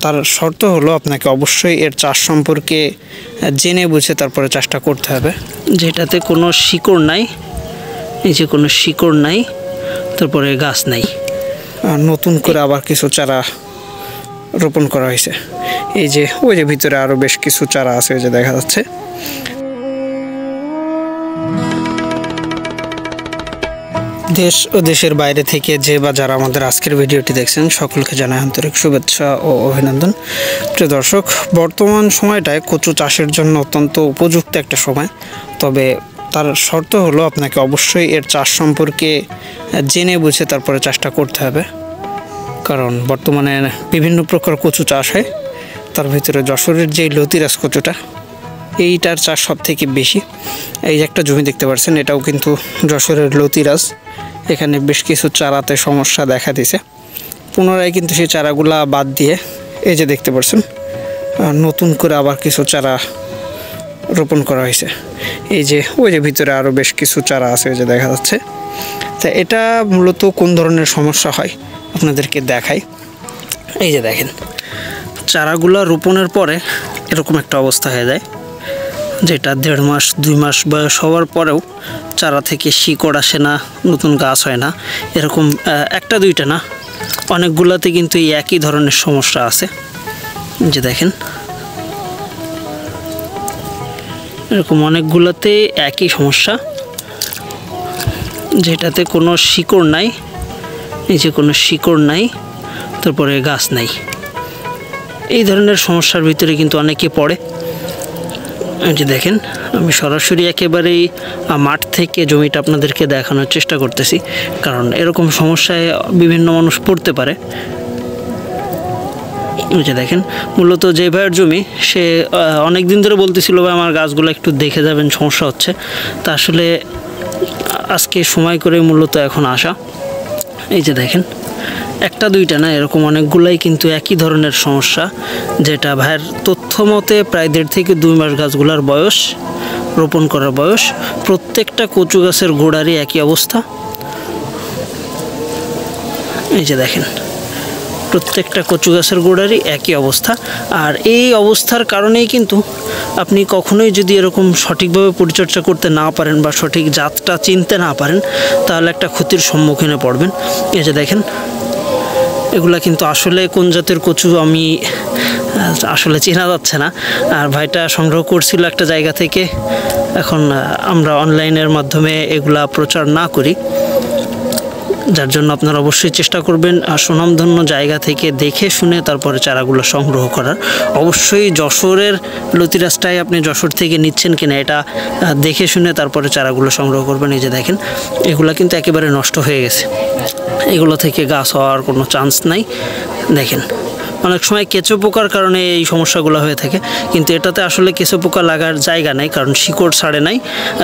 তার শর্ত হলো আপনাকে অবশ্যই এর চাষ সম্পর্কে জেনে বুঝে তারপরে চাষটা করতে হবে, যেটাতে কোনো শিকড় নাই, এই যে কোনো শিকড় নাই, তারপরে গাছ নাই। নতুন করে আবার কিছু চারা রোপণ করা হয়েছে। এই যে ওই যে ভিতরে আরও বেশ কিছু চারা আছে, ওই যে দেখা যাচ্ছে। দেশ ও দেশের বাইরে থেকে যে বা যারা আমাদের আজকের ভিডিওটি দেখছেন সকলকে জানাই আন্তরিক শুভেচ্ছা ও অভিনন্দন। প্রিয় দর্শক, বর্তমান সময়টায় কচু চাষের জন্য অত্যন্ত উপযুক্ত একটা সময়, তবে তার শর্ত হলো আপনাকে অবশ্যই এর চাষ সম্পর্কে জেনে বুঝে তারপরে চাষটা করতে হবে। কারণ বর্তমানে বিভিন্ন প্রকার কচু চাষ হয়, তার ভিতরে যশোরের যে লতিরাজ কচুটা, এইটার চাষ সব থেকে বেশি। এই যে একটা জমি দেখতে পাচ্ছেন, এটাও কিন্তু যশোরের লতিরাজ। এখানে বেশ কিছু চারাতে সমস্যা দেখা দিয়েছে, পুনরায় কিন্তু সেই চারাগুলা বাদ দিয়ে এই যে দেখতে পাচ্ছেন নতুন করে আবার কিছু চারা রোপণ করা হয়েছে। এই যে ওই যে ভিতরে আরও বেশ কিছু চারা আছে, ওই যে দেখা যাচ্ছে। তা এটা মূলত কোন ধরনের সমস্যা হয় আপনাদেরকে দেখাই। এই যে দেখেন, চারাগুলা রোপণের পরে এরকম একটা অবস্থা হয়ে যায়, যেটা 1.5 মাস 2 মাস বয়স হওয়ার পরেও চারা থেকে শিকড় আসে না, নতুন গাছ হয় না। এরকম একটা দুইটা না, অনেকগুলোতে কিন্তু এই একই ধরনের সমস্যা আছে। যে দেখেন, এরকম অনেকগুলোতে একই সমস্যা, যেটাতে কোনো শিকড় নাই, এই যে কোনো শিকড় নাই, তারপরে গাছ নাই। এই ধরনের সমস্যার ভিতরে কিন্তু অনেকে পড়ে। এই যে দেখেন, আমি সরাসরি একেবারেই মাঠ থেকে জমিটা আপনাদেরকে দেখানোর চেষ্টা করতেছি, কারণ এরকম সমস্যায় বিভিন্ন মানুষ পড়তে পারে। এই যে দেখেন, মূলত যে ভাইয়ের জমি, সে অনেক দিন ধরে বলতেছিল ভাই আমার গাছগুলো একটু দেখে যাবেন, সমস্যা হচ্ছে। তা আসলে আজকে সময় করে মূলত এখন আসা। এই যে দেখেন, একটা দুইটা না, এরকম অনেকগুলাই কিন্তু একই ধরনের সমস্যা, যেটা ভাইয়ের তথ্য মতে প্রায় 1.5 থেকে 2 মাস গাছগুলার বয়স, রোপণ করার বয়স। প্রত্যেকটা কচু গাছের গোড়ারই একই অবস্থা। এই যে দেখেন, প্রত্যেকটা কচু গাছের গোড়ারই একই অবস্থা। আর এই অবস্থার কারণেই কিন্তু আপনি কখনোই যদি এরকম সঠিকভাবে পরিচর্যা করতে না পারেন বা সঠিক জাতটা চিনতে না পারেন, তাহলে একটা ক্ষতির সম্মুখীনে পড়বেন। এই যে দেখেন, এগুলা কিন্তু আসলে কোন জাতের কচু আমি আসলে চেনা যাচ্ছে না। আর ভাইটা সংগ্রহ করছিল একটা জায়গা থেকে। এখন আমরা অনলাইনের মাধ্যমে এগুলা প্রচার না করি, যার জন্য আপনারা অবশ্যই চেষ্টা করবেন সুনামধন্য জায়গা থেকে দেখে শুনে তারপরে চারাগুলো সংগ্রহ করার। অবশ্যই যশোরের লতিরাজটাই আপনি যশোর থেকে নিচ্ছেন কিনা এটা দেখে শুনে তারপরে চারাগুলো সংগ্রহ করবেন। এই যে দেখেন, এগুলো কিন্তু একেবারে নষ্ট হয়ে গেছে, এগুলো থেকে গাছ হওয়ার কোনো চান্স নাই। দেখেন, অনেক সময় কেঁচো পোকার কারণে এই সমস্যাগুলো হয়ে থাকে, কিন্তু এটাতে আসলে কেঁচো পোকা লাগার জায়গা নেই, কারণ শিকড় ছাড়ে নাই,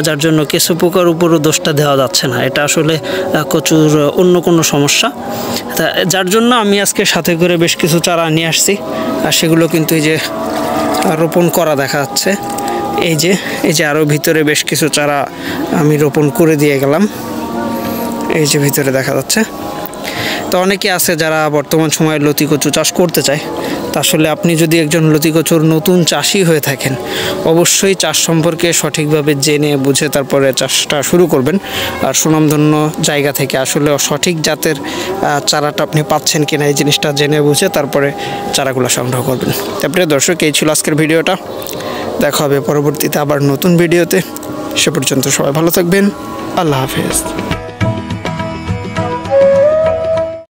যার জন্য কেঁচো পোকার উপরও দোষটা দেওয়া যাচ্ছে না। এটা আসলে কচুর অন্য কোনো সমস্যা। তা যার জন্য আমি আজকে সাথে করে বেশ কিছু চারা নিয়ে আসছি, আর সেগুলো কিন্তু এই যে রোপণ করা দেখা যাচ্ছে। এই যে আরও ভিতরে বেশ কিছু চারা আমি রোপণ করে দিয়ে গেলাম, এই যে ভিতরে দেখা যাচ্ছে। তো অনেকে আছে যারা বর্তমান সময়ে লতি কচু চাষ করতে চায়। তা আসলে আপনি যদি একজন লতি কচুর নতুন চাষি হয়ে থাকেন, অবশ্যই চাষ সম্পর্কে সঠিকভাবে জেনে বুঝে তারপরে চাষটা শুরু করবেন। আর সুনামধন্য জায়গা থেকে আসলে সঠিক জাতের চারাটা আপনি পাচ্ছেন কিনা এই জিনিসটা জেনে বুঝে তারপরে চারাগুলো সংগ্রহ করবেন। তারপরে দর্শক, এই ছিল আজকের ভিডিওটা। দেখা হবে পরবর্তীতে আবার নতুন ভিডিওতে। সে পর্যন্ত সবাই ভালো থাকবেন। আল্লাহ হাফেজ।